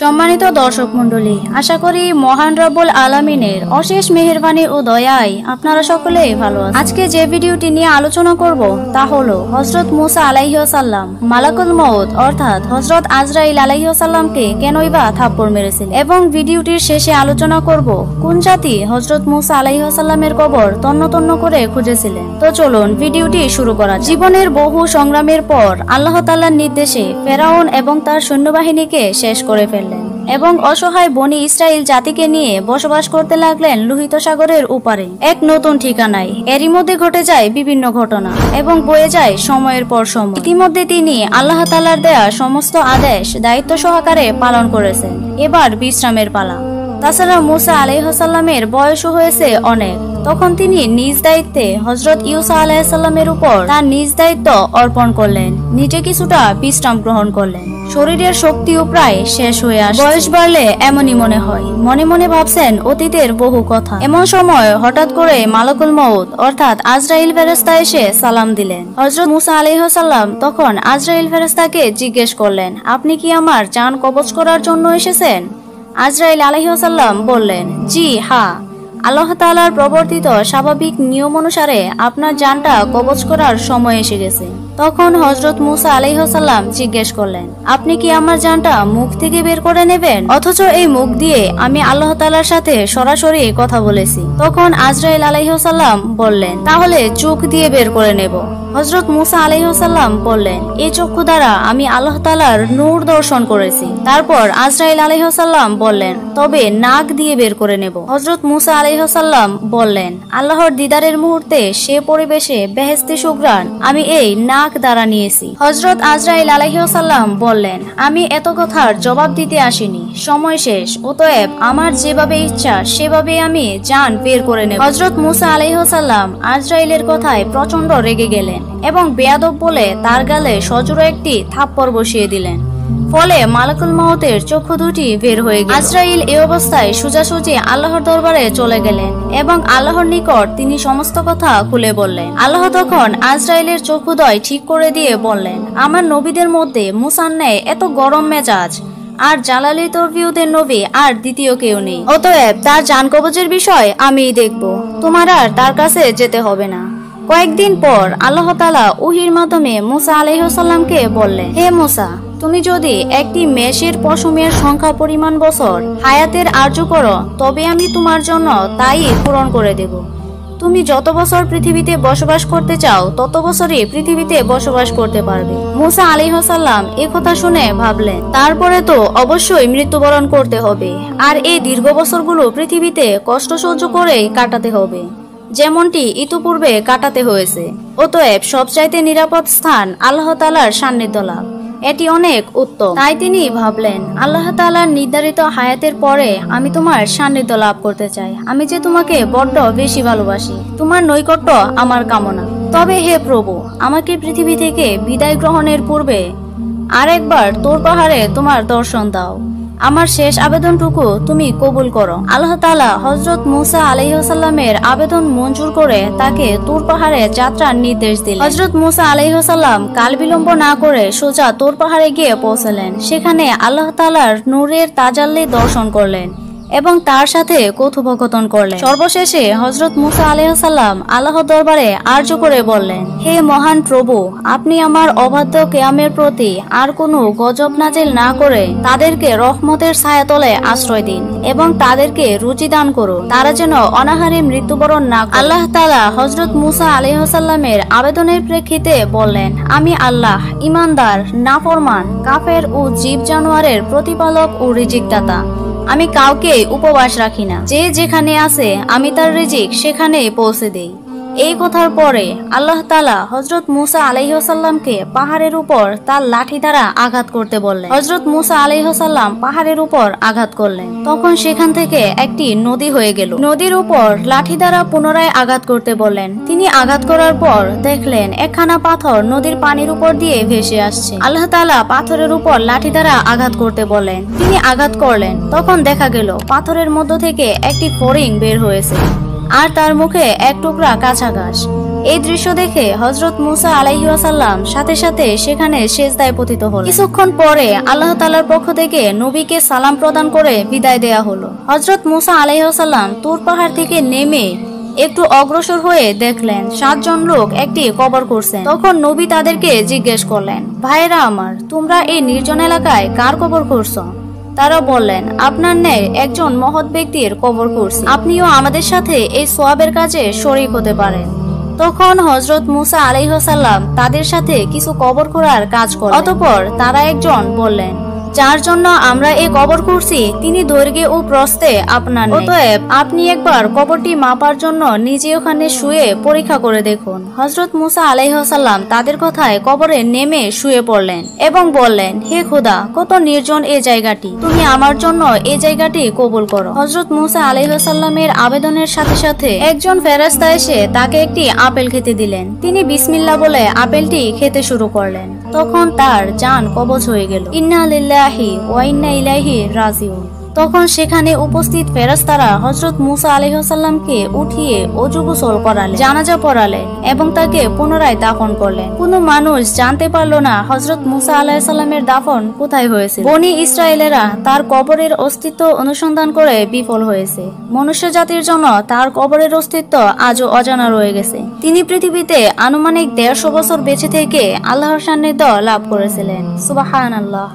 সম্মানিত দর্শক মণ্ডলী, আশা করি মহান রব্বুল আলামিনের অশেষ মেহেরবানি ও দয়ায় আপনারা সকলেই ভালো আছেন। আজকে যে ভিডিওটি নিয়ে আলোচনা করব তা হলো হযরত মুসা আলাইহিস সালাম মালাকুল মউত অর্থাৎ হযরত আজরাইল আলাইহিস সালামকে কেনই বা থাপ্পড় মেরেছিলেন, এবং ভিডিওটির শেষে আলোচনা করব কোন জাতি হযরত মুসা আলাইহিস সালামের কবর তন্ন তন্ন করে খুঁজেছিলেন। তো চলুন ভিডিওটি শুরু করা যাক। জীবনের বহু সংগ্রামের পর আল্লাহ তাআলার নির্দেশে ফেরাউন এবং তার সৈন্যবাহিনীকে শেষ করে ফেললেন এবং অসহায় বনি ইসরাইল জাতিকে নিয়ে বসবাস করতে লাগলেন লোহিত সাগরের উপারে এক নতুন ঠিকানায়। এরই মধ্যে ঘটে যায় বিভিন্ন ঘটনা এবং বয়ে যায় সময়ের পর সময়। ইতিমধ্যে তিনি আল্লাহ তাআলার দেয়া সমস্ত আদেশ দায়িত্ব সহকারে পালন করেছেন। এবার বিশ্রামের পালা। তাছাড়া মুসা আলাইহিস সালামের বয়সও হয়েছে অনেক। তখন তিনি নিজ দায়িত্বে হযরত ইউসা আলাইহিস সালামের উপর তার নিজ দায়িত্ব অর্পণ করলেন, নিজে কিছুটা বিশ্রাম গ্রহণ করলেন। শরীরের শক্তিও প্রায় শেষ হয়ে আসে। বয়স বাড়লে এমনই মনে হয়, মনে মনে ভাবছেন অতীতের বহু কথা। এমন সময় হঠাৎ করে মালাকুল মউত অর্থাৎ আজরাইল ফেরেশতা এসে সালাম দিলেন। হযরত মুসা আলাইহিস সালাম তখন আজরাইল ফেরেশতাকে জিজ্ঞেস করলেন, আপনি কি আমার জান কবজ করার জন্য এসেছেন? আজরাইল আলাইহিস সালাম বললেন, জি হ্যাঁ, আল্লাহ তাআলার প্রবর্তিত স্বাভাবিক নিয়ম অনুসারে আপনার জানটা কবজ করার সময় এসে গেছে। তখন হযরত মুসা আলাইহিস সালাম জিজ্ঞেস করলেন, আপনি কি আমার জানটা মুখ থেকে বের করে নেবেন? অথচ এই মুখ দিয়ে আমি আল্লাহ তাআলার সাথে সরাসরি কথা বলেছি। তখন আজরাইল আলাইহিস সালাম বললেন, তাহলে চোখ দিয়ে বের করে নেব। হযরত মুসা আলাইহিস সালাম বললেন, এই চক্ষু দ্বারা আমি আল্লাহ তাআলার নূর দর্শন করেছি। তারপর আজরাইল আলাইহিস সালাম বললেন, তবে নাক দিয়ে বের করে নেব। হযরত মুসা আলাইহিস সালাম বললেন, আল্লাহর দিদারের মুহূর্তে সে পরিবেশে বেহেশতি সুঘ্রাণ আমি এই নাক দ্বারা নিয়েছি। হযরত আজরাইল আলাইহিস সালাম বললেন, আমি এত কথার জবাব দিতে আসিনি, সময় শেষ, অতএব আমার যেভাবে ইচ্ছা সেভাবে আমি জান বের করে নেব। হযরত মুসা আলাইহিস সালাম আজরাইলের কথায় প্রচন্ড রেগে গেলেন এবং বেয়াদব বলে তার গালে সজোরে একটি থাপ্পড় বসিয়ে দিলেন। ফলে মালাকুল মউতের চক্ষু দুটি বের হয়ে গেল। আজরাইল এই অবস্থায় সোজাসুজি আল্লাহর দরবারে চলে গেলেন এবং আল্লাহর নিকট তিনি সমস্ত কথা খুলে বললেন। আল্লাহ তখন আজরাইলের চক্ষুদ্বয় ঠিক করে দিয়ে বললেন, আমার নবীদের মধ্যে মুসার ন্যায় এত গরম মেজাজ আর জালালি তরবিয়তের নবী আর দ্বিতীয় কেউ নেই। অতএব তার জান কবজের বিষয় আমিই দেখব, তোমার আর তার কাছে যেতে হবে না। কয়েকদিন পর আল্লাহ তাআলা ওহীর মাধ্যমে মুসা আলাইহিস সালামকে বললেন, হে মুসা, তুমি যদি একটি মেষের পশমের সংখ্যা পরিমাণ বছর হায়াতের আর্য করো তবে আমি তোমার জন্য তাই পূরণ করে দেব। তুমি যত বছর পৃথিবীতে বসবাস করতে চাও তত বছরই পৃথিবীতে বসবাস করতে পারবে। মুসা আলাইহিস সালাম এ কথা শুনে ভাবলেন, তারপরে তো অবশ্যই মৃত্যুবরণ করতে হবে, আর এই দীর্ঘ বছরগুলো পৃথিবীতে কষ্ট সহ্য করেই কাটাতে হবে, যেমনটি ইতিপূর্বে কাটাতে হয়েছে। অতএব সবচাইতে নিরাপদ স্থান আল্লাহ তাআলার সান্নিধ্য লাভ, এটি অনেক উত্তম। তাই তিনি ভাবলেন, আল্লাহ তাআলার নির্ধারিত হায়াতের পরে আমি তোমার সান্নিধ্য লাভ করতে চাই। আমি যে তোমাকে বড্ড বেশি ভালোবাসি, তোমার নৈকট্য আমার কামনা। তবে হে প্রভু, আমাকে পৃথিবী থেকে বিদায় গ্রহণের পূর্বে আরেকবার তোর পাহাড়ে তোমার দর্শন দাও। আমার শেষ আবেদনটুকু তুমি কবুল করো। আল্লাহ তাআলা হযরত মুসা আলাইহিস সালামের আবেদন মঞ্জুর করে তাকে তুর পাহাড়ে যাত্রার নির্দেশ দিলেন। হযরত মুসা আলাইহিস সালাম কাল বিলম্ব না করে সোজা তুর পাহাড়ে গিয়ে পৌঁছলেন। সেখানে আল্লাহ তাআলার নূরের তাজাল্লি দর্শন করলেন এবং তার সাথে কথোপকথন করলেন। সর্বশেষে হযরত মুসা আলাইহিস সালাম আল্লাহর দরবারে আরজ করে বললেন, হে মহান প্রভু, আপনি আমার অবাধ্য কিয়ামের প্রতি আর কোনো গজব নাজিল না করে তাদেরকে রহমতের ছায়াতলে আশ্রয় দিন এবং তাদেরকে রুচি দান করুন, তারা যেন অনাহারে মৃত্যুবরণ না করে। আল্লাহ তাআলা হযরত মুসা আলাইহিস সালামের আবেদনের প্রেক্ষিতে বললেন, আমি আল্লাহ ঈমানদার, নাফরমান, কাফের ও জীব জানোয়ারের প্রতিপালক ও রিজিকদাতা। আমি কাউকে উপবাস রাখি না, যে যেখানে আছে আমি তার রিজিক সেখানেই পৌঁছে দেই। এই কথার পরে আল্লাহ তাআলা হযরত মুসা আলাইহিস সালামকে পাহাড়ের উপর তার লাঠি দ্বারা আঘাত করতে বললেন। হযরত মুসা আলাইহিস সালাম পাহাড়ের উপর আঘাত করলেন। তখন সেখান থেকে একটি নদী হয়ে গেল। নদীর উপর লাঠি দ্বারা পুনরায় আঘাত করতে বললেন। তিনি আঘাত করার পর দেখলেন একখানা পাথর নদীর পানির উপর দিয়ে ভেসে আসছে। আল্লাহ তাআলা পাথরের উপর লাঠি দ্বারা আঘাত করতে বলেন। তিনি আঘাত করলেন। তখন দেখা গেল পাথরের মধ্য থেকে একটি ফড়িং বের হয়েছে আর তার মুখে এক টুকরা কাঁচা ঘাস। এই দৃশ্য দেখে হযরত মুসা আলাইহি ওয়াসাল্লাম সাথে সাথে সেখানে সিজদায় পতিত হলেন। কিছুক্ষণ পরে আল্লাহ তাআলার পক্ষ থেকে নবীকে সালাম প্রদান করে বিদায় দেয়া হলো। হযরত মুসা আলাইহি ওয়াসাল্লাম তুর পাহাড় থেকে নেমে একটু অগ্রসর হয়ে দেখলেন 7 জন লোক একটি কবর করছেন। তখন নবী তাদেরকে জিজ্ঞেস করলেন, ভাইরা আমার, তোমরা এই নির্জন এলাকায় কার কবর করছো? তারা বললেন, আপনার ন্যায় একজন মহৎ ব্যক্তির কবর করছি, আপনিও আমাদের সাথে এই সওয়াবের কাজে শরীক হতে পারেন। তখন হযরত মুসা আলাইহিস সালাম তাদের সাথে কিছু কবর করার কাজ করলেন। অতঃপর তারা একজন বললেন, যার জন্য আমরা এই কবর করছি তিনি দৈর্ঘ্যে ও প্রস্থে আপনার নেই, অতএব আপনি একবার কবরটি মাপার জন্য নিজে ওখানে শুয়ে পরীক্ষা করে দেখুন। হযরত মুসা আলাইহিস সালাম তাদের কথায় কবরে নেমে শুয়ে পড়লেন এবং বললেন, হে খোদা, কত নির্জন এই জায়গাটি, তুমি আমার জন্য এই জায়গাটি কবুল করো। হযরত মুসা আলাইহিস সালামের আবেদনের সাথে সাথে একজন ফেরেশতা এসে তাকে একটি আপেল খেতে দিলেন। তিনি বিসমিল্লাহ বলে আপেলটি খেতে শুরু করলেন। তখন তার জান কবজ হয়ে গেল। ইন্না লিল্লাহি ওয়া ইন্না ইলাইহি রাজিউন। তখন সেখানে উপস্থিত ফেরেশতারা হযরত মুসা আলাইহিস সালামকে উঠিয়ে ওযু গোসল করালেন, জানাজা পড়ালেন এবং তাকে পুনরায় দাফন করলেন। কোনো মানুষ জানতে পারল না হযরত মুসা আলাইহিস সালামের দাফন কোথায় হয়েছে। বনি ইসরায়েলেরা তার কবরের অস্তিত্ব অনুসন্ধান করে বিফল হয়েছে। মনুষ্য জাতির জন্য তার কবরের অস্তিত্ব আজও অজানা রয়ে গেছে। তিনি পৃথিবীতে আনুমানিক 150 বছর বেঁচে থেকে আল্লাহর সান্নিধ্য লাভ করেছিলেন। সুবহানাল্লাহ।